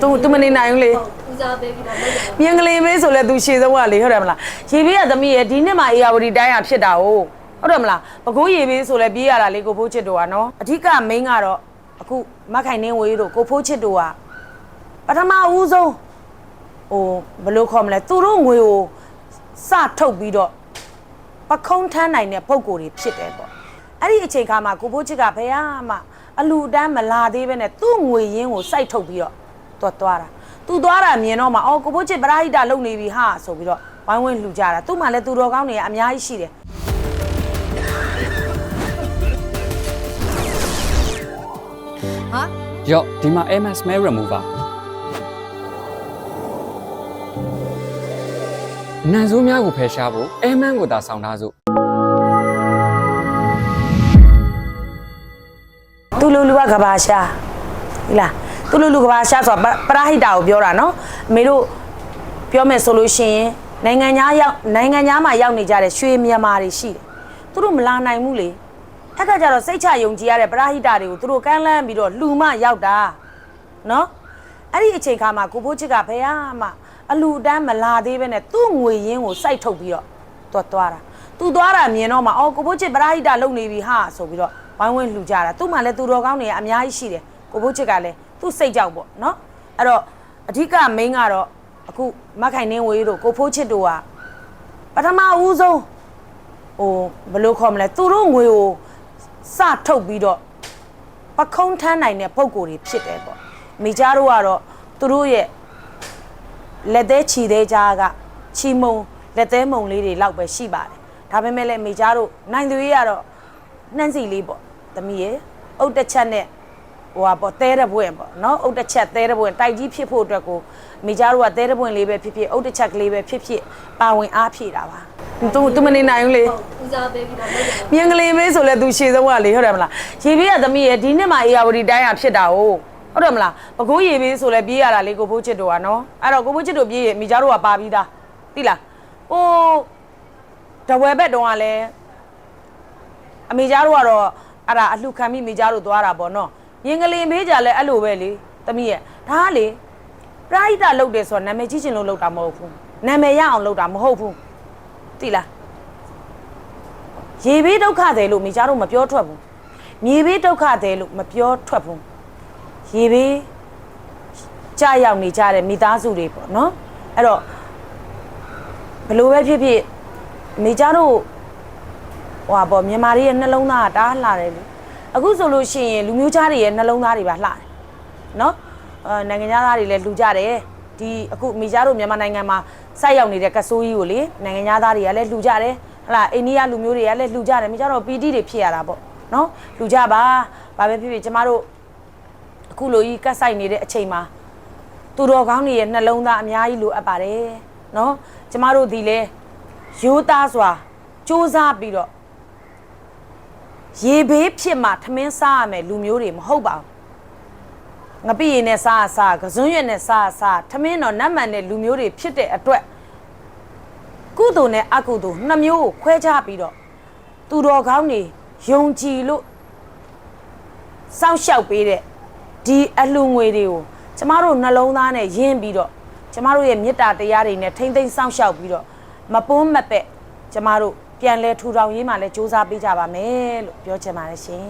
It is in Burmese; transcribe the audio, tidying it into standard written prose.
သူမနေနိုင်ဘူးလေဦးစားပေးပြီးတော့မြင်ကလေးမေးဆိုလဲသူရှည်ဆုံးကလေဟုတ်တယ်မလားရေဘေးကသမီးရဲ့ဒီနှစ်မှာအေယာဝတီတိုင်းရဖြစ်တာဟုတ်တယ်မလားပကိုးရေဘေးဆိုလဲပြေးရတာလေကိုဖိုးချစ်တို့ကနော်အဓိကမိန်းကတော့အခုမခိုင်နှင်းဝေးတို့ကိုဖိုးချစ်တို့ကပထမဦးဆုံးဘယ်လိုခေါ်မလဲသူတို့ငွေကိုစထုတ်ပြီးတော့ပခုံးထမ်းနိုင်တဲ့ပုံကိုယ်တွေဖြစ်တယ်ပေါ့အဲ့ဒီအချိန်ခါမှာကိုဖိုးချစ်ကဘယ်မှအလူတန်းမလာသေးပဲနဲ့သူ့ငွေရင်းကိုစိုက်ထုတ်ပြီးတော့သွားတာသူသွားတာမြင်တော့မှကိုဖိုးချစ်ပရာဟိတလုပ်နေပြီဟာဆိုပြီးတော့ဝိုင်းဝန်းလှူကြတာသူ့မှလည်းသူတော်ကောင်းတွေအများကြီးရှိတယ်ဟာယော့ဒီမှာ MS Smell Remover နန်ဆိုးများကိုဖယ်ရှားဖို့အဲမန်းကိုသာဆောင်ထားစို့သူလူကကဘာရှာဟိလားသူလူကဘာရှာဆိုပရာဟိတာကိုပြောတာနော်အမေတို့ပြောမယ်ဆိုလို့ရှိရင်နိုင်ငံသားမှာရောက်နေကြတဲ့ရွှေမြန်မာတွေရှိတယ်သူတို့မလာနိုင်ဘူးလေအဲ့ကကြတော့စိတ်ချယုံကြည်ရတဲ့ပရာဟိတာတွေကိုသူတို့ကမ်းလှမ်းပြီးတော့လှူမရောက်တာနော်အဲ့ဒီအချိန်ခါမှာကိုဖိုးချစ်ကဘယ်မှအလူတန်းမလာသေးပဲနဲ့သူ့ငွေရင်းကိုစိုက်ထုတ်ပြီးတော့သွားတာသူသွားတာမြင်တော့မှကိုဖိုးချစ်ပရာဟိတလုပ်နေပြီဟာဆိုပြီးတော့ဝိုင်းဝန်းလှူကြတာသူ့မှလည်းသူတော်ကောင်းတွေအများကြီးရှိတယ်ကိုဖိုးချစ်ကလည်းသူ့စိတ်ကြောက်ပေါ့နော်အဲ့တော့အဓိကမိန်းကတော့အခုမခိုင်နှင်းဝေးတို့ကိုဖိုးချစ်တို့ကပထမဦးဆုံးဘယ်လိုခေါ်မလဲသူတို့ငွေကိုစထုတ်ပြီးတော့ပခုံးထမ်းနိုင်တဲ့ပုံကိုယ်တွေဖြစ်တယ်ပေါ့မိသားတို့ကတော့သူတို့ရဲ့လက်သေးချီသေးကြားကချီမုံလက်သေးမုံလေးတွေလောက်ပဲရှိပါတယ်ဒါပေမဲ့လည်းမိသားတို့နိုင်သွေးရတော့နှမ်းစီလေးပေါ့သမီးရဲ့အုတ်တစ်ချက်နဲ့ပေါ့တဲတဲ့ဘွင့်ပေါ့နော်အုတ်တစ်ချက်တဲတဲ့ဘွင့်တိုက်ကြီးဖြစ်ဖို့အတွက်ကိုမိသားတို့ကတဲတဲ့ဘွင့်လေးပဲဖြစ်ဖြစ်အုတ်တစ်ချက်ကလေးပဲဖြစ်ဖြစ်ပါဝင်အားဖြည့်တာပါသူမနေနိုင်ဘူးလေဦးစားပေးပြီးတော့မြင်ကလေးမေးဆိုလဲသူရှည်ဆုံးကလေဟုတ်တယ်မလားရေဘေးကသမီးရဲ့ဒီနှစ်မှာအေယာဝတီတိုင်းရဖြစ်တာဟုတ်တယ်မလားပကိုးရေဘေးဆိုလဲပြေးရတာလေကိုဖိုးချစ်တို့ကနော်အဲ့တော့ကိုဖိုးချစ်တို့ပြေးရမိသားတို့ကပါပြီးသားသိလားတဝဲဘက်တုန်းကလည်းအမေသားတို့ကတော့အဲ့ဒါအလှခံမိမိသားတို့သွားတာပေါ့နော်မြင်ကလေးမေးကြလဲအဲ့လိုပဲလေသမီးရဲ့ဒါကလေပရာဟိတလုပ်တယ်ဆိုတော့နာမည်ကြီးချင်လို့လုပ်တာမဟုတ်ဘူးနာမည်ရအောင်လုပ်တာမဟုတ်ဘူးသိလားရေဘေးဒုက္ခတယ်လို့မိသားတို့မပြောထွက်ဘူးမြေဘေးဒုက္ခတယ်လို့မပြောထွက်ဘူးရေဘေးကြာရောက်နေကြတဲ့မိသားစုတွေပေါ့နော်အဲ့တော့ဘလို့ပဲဖြစ်ဖြစ်မိသားတို့ပေါ့မြန်မာတွေရဲ့နှလုံးသားကတားလှတယ်လေအခုဆိုလို့ရှိရင်လူမျိုးသားတွေရဲ့နှလုံးသားတွေပါလှတယ်နော်နိုင်ငံသားတွေလည်းလှူကြတယ်ဒီအခုမိသားတို့မြန်မာနိုင်ငံမှာစိုက်ရောက်နေတဲ့ကဆိုးကြီးကိုလေနိုင်ငံသားတွေကလည်းလှူကြတယ်ဟလာအိန္ဒိယလူမျိုးတွေကလည်းလှူကြတယ်မိသားတို့ပီတိတွေဖြစ်ရတာပေါ့နော်လှူကြပါဘာပဲဖြစ်ဖြစ်ကျမတို့အခုလိုကြီးကတ်ဆိုင်နေတဲ့အချိန်မှာသူတော်ကောင်းတွေရဲ့နှလုံးသားအများကြီးလိုအပ်ပါတယ်နော်ကျမတို့ဒီလဲရိုးသားစွာစူးစမ်းပြီးတော့ရေဘေးဖြစ်မှထမင်းစားရမယ်လူမျိုးတွေမဟုတ်ပါဘူးငပိရည်နဲ့စားကစွန်းရွက်နဲ့စားထမင်းတော့နတ်မှန်တဲ့လူမျိုးတွေဖြစ်တဲ့အတွက်ကုသိုလ်နဲ့အကုသိုလ်နှစ်မျိုးကိုခွဲခြားပြီးတော့သူတော်ကောင်းတွေယုံကြည်လို့စောင့်ရှောက်ပေးတဲ့ဒီအလှငွေတွေကိုကျမတို့နှလုံးသားနဲ့ယဉ်ပြီးတော့ကျမတို့ရဲ့မေတ္တာတရားတွေနဲ့ထိမ့်သိမ်းစောင့်ရှောက်ပြီးတော့မပွန်းမပက်ကျမတို့ပြန်လဲထူထောင်ရေးမှာလဲစူးစမ်းပေးကြပါမယ်လို့ပြောချင်ပါတယ်ရှင်